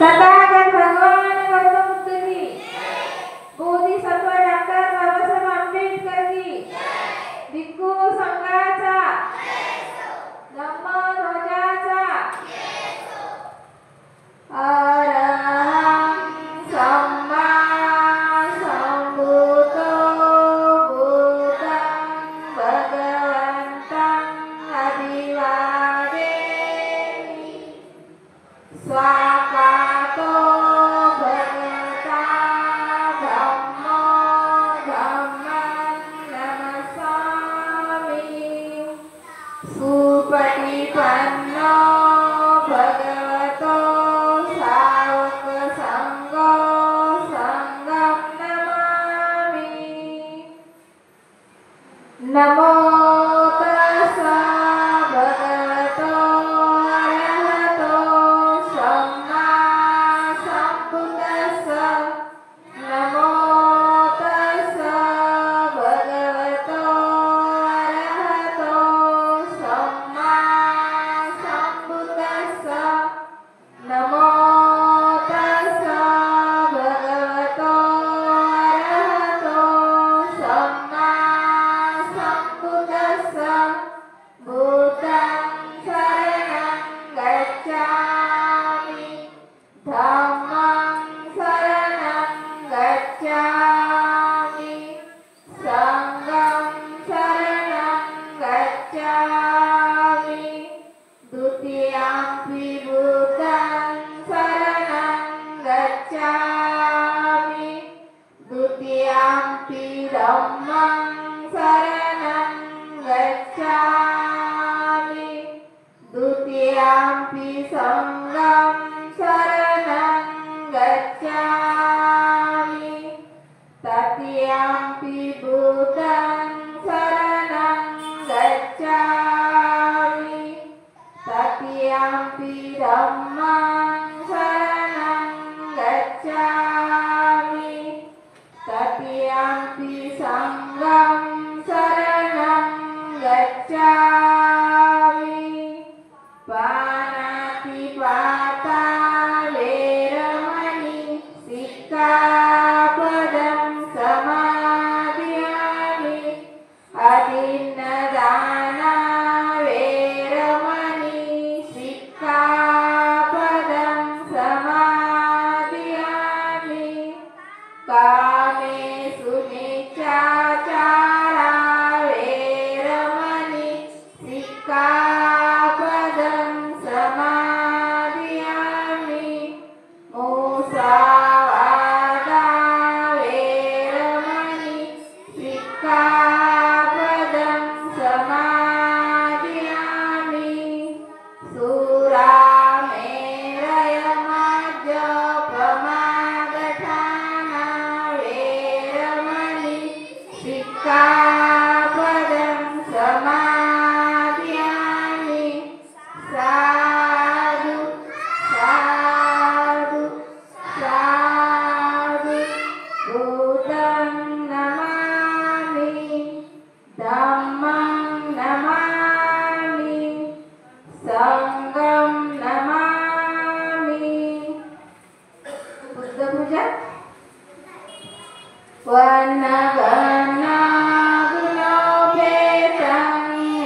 तथागत भगवान गौतम बुद्ध की, बोधिसत्व डॉक्टर बाबासाहेब आंबेडकर की, भिक्खू संघाचा, धम्मध्वजाचा, अरहं सम्मा संबुद्धो बुद्धं भगवन्तं अभिवादेमि। स्वाकातो भगवता धम्मो धम्मं नमस्सामि। सुपटिपन्नो भगवतो सावक संघो संघं नमामि। नमो तस्सा भगवतो अरहतो सम्मा संबुद्दस्सा। नमो तस्सा भगवतो अरहतो सम्मा संबुद्दस्सा। नमो तस्सा भगवतो अरहतो सम्मा संबुद्दस्सा। बुद्धं शरणं गच्छामि, धम्मं शरणं गच्छामि, संघं शरणं गच्छामि। द्वितीयंपि बुद्धं शरणं गच्छामि, द्वितीयंपि धम्मं शरणं गच्छामि, द्वितीयंपि संघं शरणं गच्छामि, तृतीयंपि बुद्धं शरणं गच्छामि, तृतीयंपि धम्मं शरणं गच्छामि, तृतीयंपि संघं शरणं गच्छामि। पानातिपाता वेरमणि सिक्खापदं समादियामि। अदिन्नदाना वेरमणि सिक्खापदं समादियामि। कामेषु मिच्छाचारा वेरमणि सिक्खापदं समादियामि। मुसावादा वेरमणि सिक्खापदं समादियामि। सुरामेरयमद्यपमादठाना वेरमणि सिक्खापदं समादियामि। साधु साधु साधु। बुद्धं नमामि, धम्मं नमामि, संघं नमामि। बुद्ध पूजा। वनगणगुणोपेतं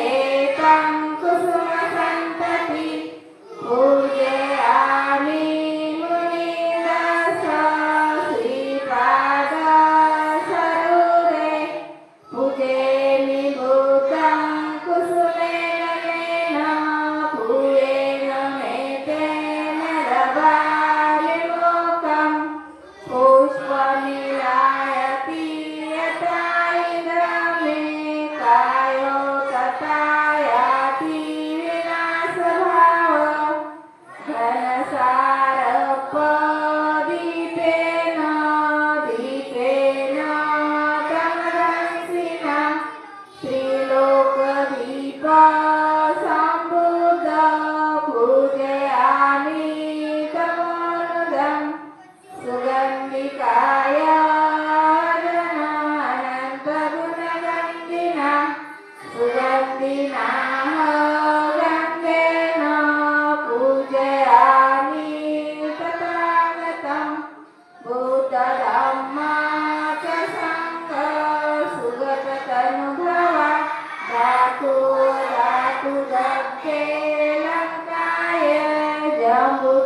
एतं कुसुमसन्तति पूजयामि मुनिदास श्रीपादसरोरे। पूजयामि बुद्धं कुसुमेन पूयेन मेतेन रवारिमोकं पुष्पमिलायति यथा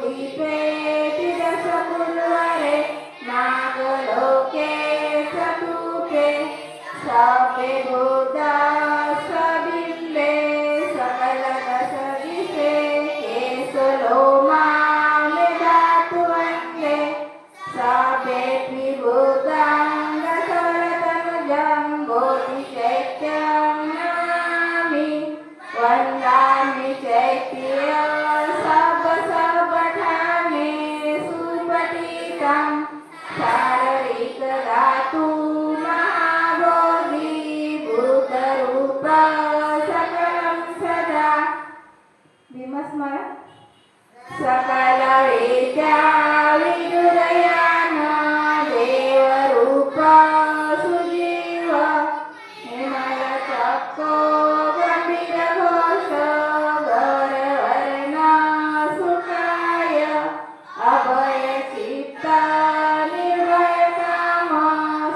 दीपेति दशपुर्वरे नागलोके चतुर्थे सपे बुधा सबिम्बे सकलदशदिशे केशलोमा मेधातुवन्दे सपेऽपि बुधां दशरथनुजं बोधिचैत्यं नमामि वन्दामि चैत्यं सबसपठामि सुपठितं शारीरिकधातु महाबोधि भूतरूप सकलं सदा विमस्मर सकलविद्या विदुरयान देवरूप सुजीव हिमलचक्को गम्भीरघोष गौरवर्ण सुखाय अभयचित्त निर्भयकाम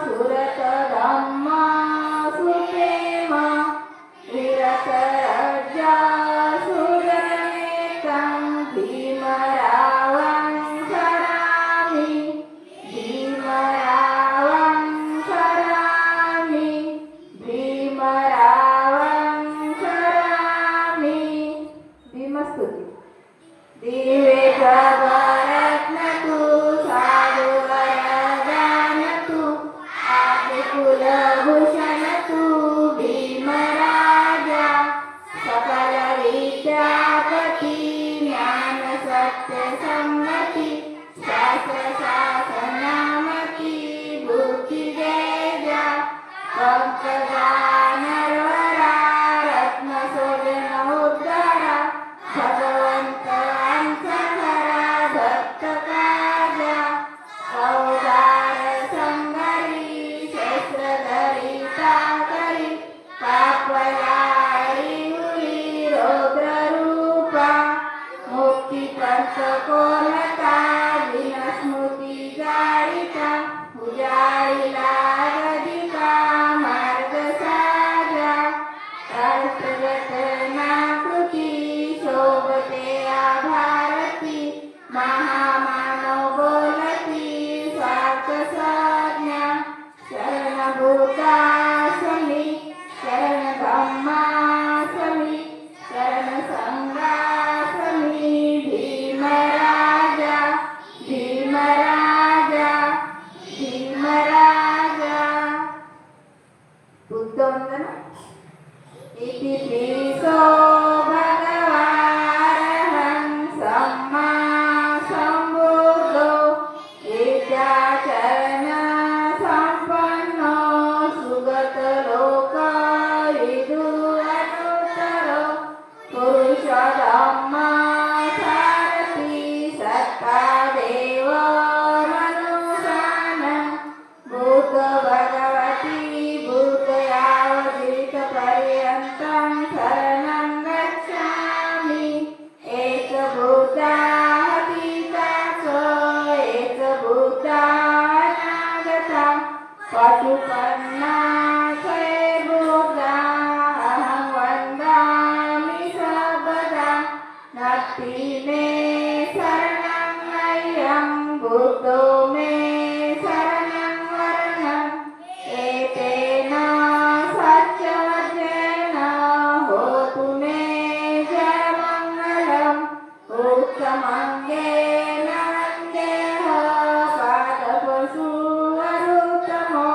सुरतधम्म सुप्रेम विरतरजा सुरनेतं भीमरावं शरामि भीमरावं शरामि भीमरावं शरामि भीमस्तुति दिवे प्रभरत्नतु साधुवरदानतु आदिकुलभूषणतु भीमराजा सकलविद्यापति ज्ञानसत्यसम्मति शास्त्रशासनामति बुद्धिवेदा पंकजानरवरा रत्नशोभनोद्धारा भगवन्त अंशधरा भक्तकाजा अवतार संगरी शस्त्रधरी ताकरी पापयारी हुरी रौद्ररूपा मुक्तिपथकोलता दिनस्मृती जाळिता उजाळिला गदिका मार्गसाजा राष्ट्रघटनाकृती शोभते आभारती महामानव बोलती स्वार्थसज्ञा शरणभूतासमी शरणधम्मासमी शरणसंगासमी भीमराजा भीमराजा भीमराजा बुद्धवंदना इति श्रीसो भगवारहं सम्मा सम्बुद्धो विद्याचरण सम्पन्नो सुगतलोकविदु अनुत्तरो पुरुषोत्तम सारथि सत्तादेव मनुष्याणां भूत भगवती भूतयावतीपर्यन्तं शरणं गच्छामि एकभूतातीतासो एकभूतानागता पशुपन्ना भूता अहं वन्दामि सर्वदा नत्ति मे शरणं नय्यं बुद्धो मे शरणं वरणम् एतेन सच्चवचेन होतु मे जयमङ्गलम् उत्तमङ्गेन वन्देह पादपशुवरुत्तमो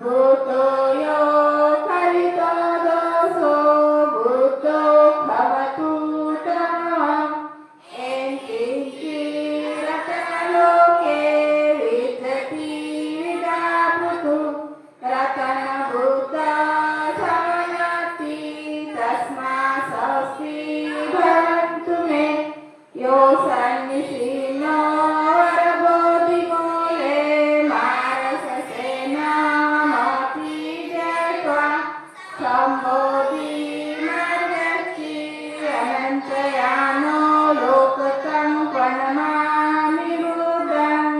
भूतो यो कलितो दोषो भूतो भवतु तमः रतनलोके विद्यति विदाभूतु रतनभूता समनति तस्मात् स्वस्ति भवन्तु मे यो सन्निशीनो वरबोधिमूले मारससेनामपि जयत्वा सम्बोधि मार्गच्छि अनन्तयानो लोकतं प्रणमामि बुद्धम्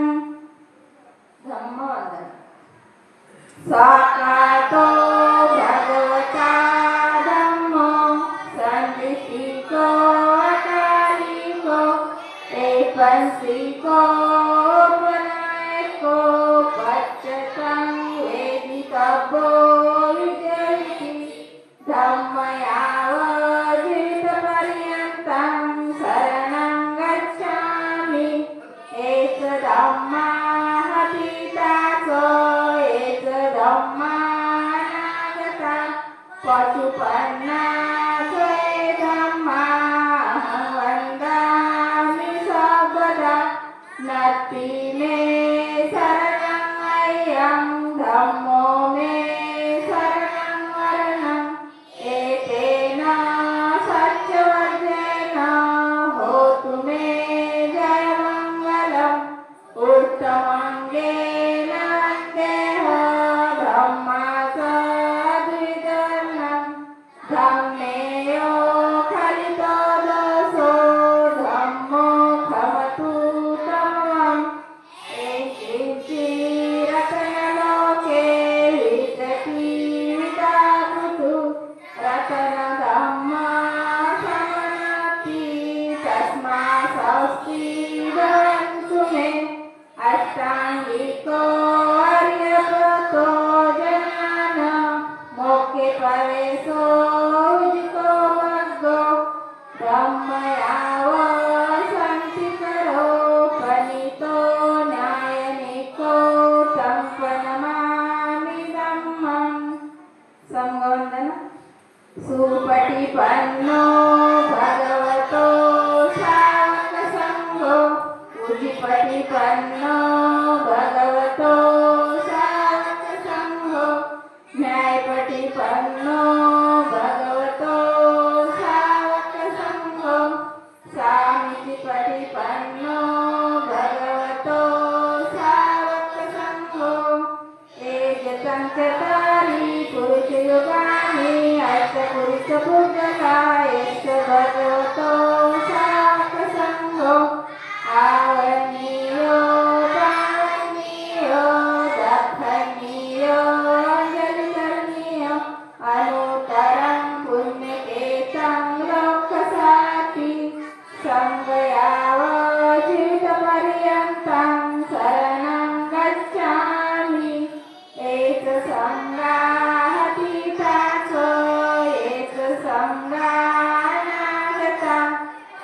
धम्मवन्दना साकातो भगवता धम्मो सन्दिष्टिको अकालिको वंशिको पुनरेको पच्यतं वेदितव्यो विजयति धम्मयावजीवितपर्यन्तं शरणं गच्छामि एष धम्माः पीतासो एष धम्मानागता पशुपन्ना त्वये धम्माहं वन्दामि सर्वदा नत्ति मे शरणं अयं धम्मो मे शरणं वरणम् एतेन सत्यवचनेन होतु मे जयमङ्गलम् उत्तमङ्गेन वन्देऽहं धम्मासद्विदर्णम् धम्मेयो खलितो दोषो धम्मो खमतु तमम् एकिञ्चिरतनलोके वितति विदाकुतु रतनधम्मा समनति तस्मा स्वस्ति भवन्तु मे अष्टाङ्गिको आर्यव्रतो जनान मोक्षे परेशो विजितो मग्गो ब्रह्मयाव शान्तिकरो पनितो न्यायनिको सम्पन्नमामि धम्मम् संवन्दन सुपटिपन्नो भगवतो सावकसङ्घो उजिपटिपन्नो भगवतो सावकसङ्घो न्यायपटिपन्नो भगवतो सावकसङ्घो सामितिपटिपन्नो भगवतो सावकसङ्घो एकसंचतानि पुरुषयुगानि अष्टपुरुषभुजगा एष भगवतो सावकसङ्घो आवरणीयो पावनीयो दक्षिणीयो अञ्जलिकरणीयो अनुत्तरं पुण्यकेतं लोकसाति संगयावजीवितपर्यन्तं शरणं गच्छामि एष संगाः पीतासो एष संगानागता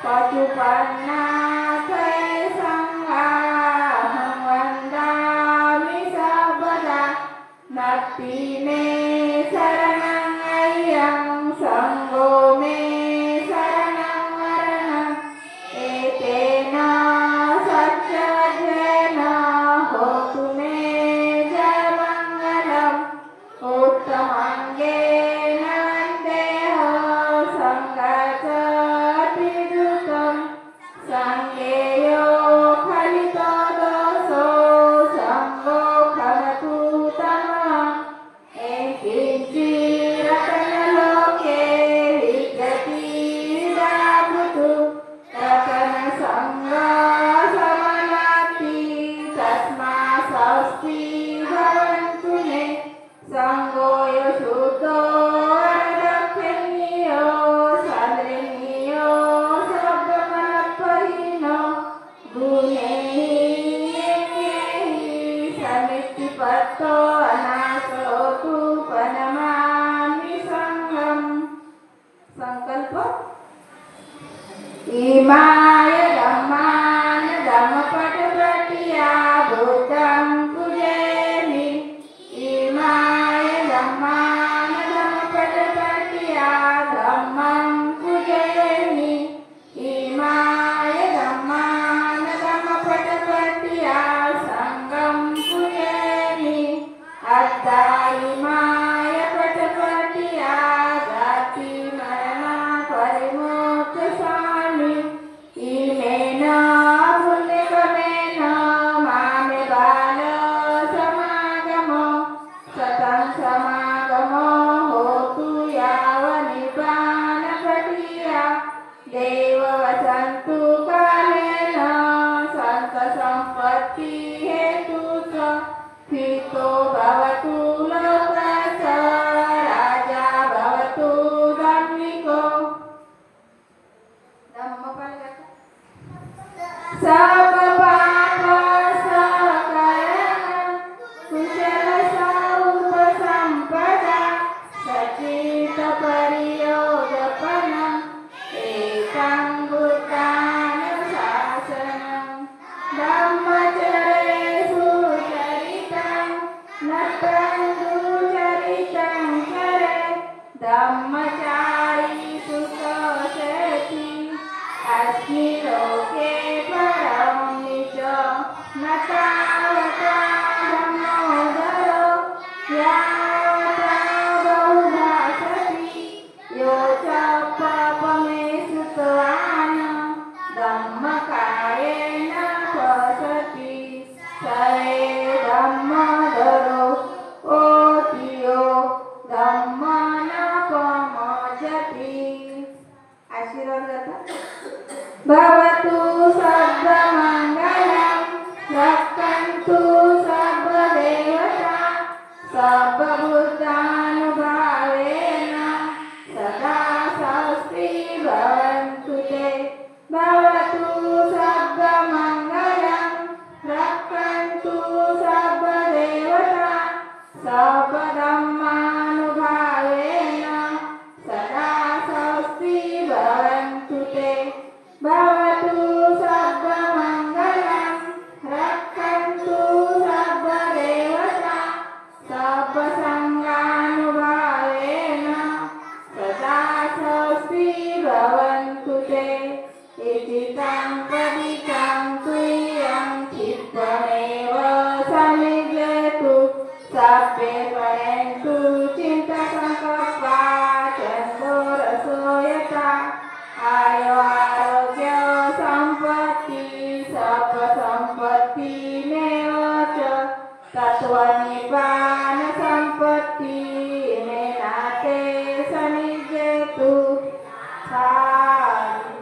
पशुपन्ना त्वये संगाहं वन्दामि सर्वदा नत्ति मे शरणं अयं सङ्गो मे शरणं वरणम् एतेन सत्यवचनेन होतु मे जयमङ्गलम् उत्तमङ्गेन वन्देऽहं सङ्गसद्विदुतं सङ्गेयो खलितो दोषो सङ्गो खमतु तमम् एकिञ्चिरतनलोके विद्यति विदाभूतु रतनसङ्गा समनाति तस्मा स्वस्ति भवन्तु मे सङ्गो शुद्धो वरदक्षिणीयो सन्द्रिणीयो शब्दमनपहीनो गुणैः समितिपत्तो अनासोतु पनमामि सङ्गम् संकल्प इमाय धम्मान धम्मपटप्रतिया बुद्धं पूजयामि इमाय धम्मान धम्मपटप्रतिया धम्मं पूजयामि इमाय धम्मान धम्मपटप्रतिया संघं पूजयामि अत्ता इमाय पटप्रतिया जाति मरणा परिमोक्षसामि इमेन पुण्यक्रमेण मामे बाल समागमो सतं समागमो होतु यावनिर्वाणप्रक्रिया देव वसन्तु कालेन सन्तसम्पत्ति हेतु च स्थितो भवतु लोकस्य राजा भवतु धम्मिको धम्मपलक ब्रह्मचर्ये सुचरितं नटं दुचरितं चरे ब्रह्मचारी सुखसेति अस्मिन् लोके परं च न तावता ब्रह्मोदरो यावता बहुभाषति यो च पापमे सुतवान् धम्मकायेन पश्यति स धम्मोदरो ओतियो धम्मनपमजति। आशीर्वाद भवतु सर्वमङ्गलं रक्षन्तु सर्वदेवता सर्वभूतानुभावेन सदा स्वस्ति भवन्तु ते। भवतु सर्वमङ्गलं रक्षन्तु सर्वदेवता सर्वधर्मानुभावेन सदा स्वस्ति भवन्तु ते। भवतु सर्वमङ्गलं रक्षन्तु सर्वदेवता सर्वसङ्गानुभावेन सदा स्वस्ति भवन्तु ते। इतितं पदितं तुयं चित्तमेव समिज्यतु सर्वे परेन्तु चिन्तसङ्कल्पा चन्दोरसोयता आयो आरोग्य सम्पत्ति सर्वसम्पत्तिमेव च तत्त्वनिर्वाण सम्पत्ति मेनाते सनिज्यतु। साधु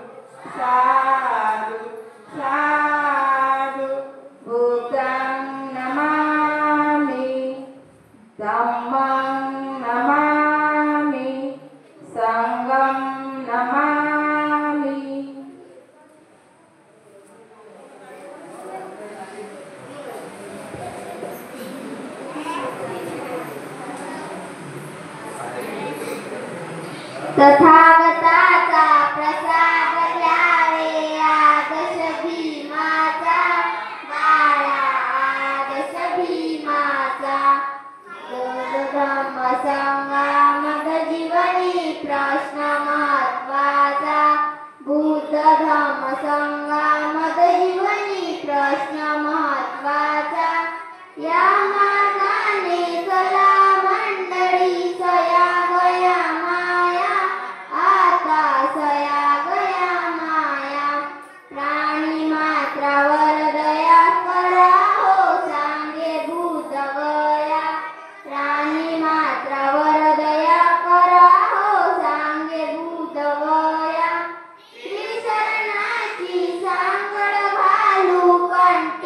साधु साधु। बुद्धं नमामि धम्मं नमामि संघं नमामि। तथागताचा प्रसाद घ्यावे आदर्श भीमाचा बाळा आदर्श भीमाचा धम्मसंग्रामद जीवनी प्रश्न महत्वाचा बुद्ध धम्मसंग्रामद जीवनी प्रश्न महत्वाचा या मार्गाने चला मंडळी सया गया माया आता सया गया माया प्राणी मात्रावर दया करा हो सांगे भूत गया प्राणी मात्रावर दया करा हो सांगे भूत गया श्री शरणाची सांगड घालू कंठ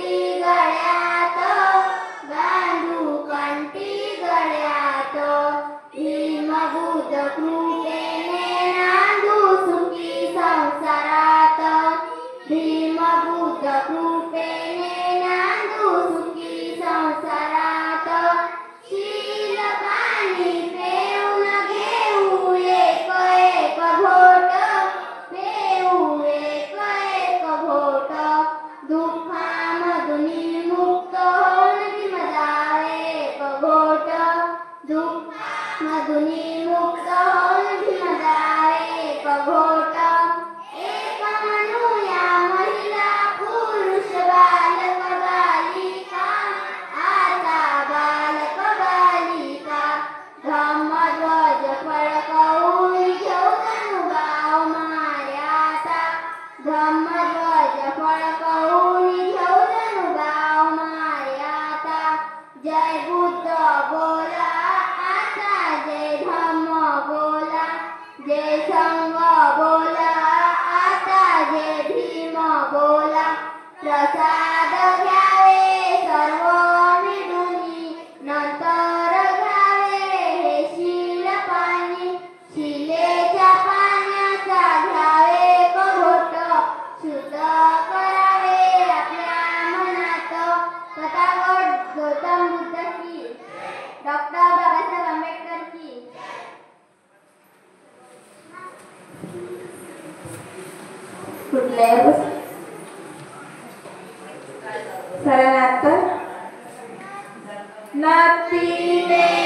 सरनाथ नतीने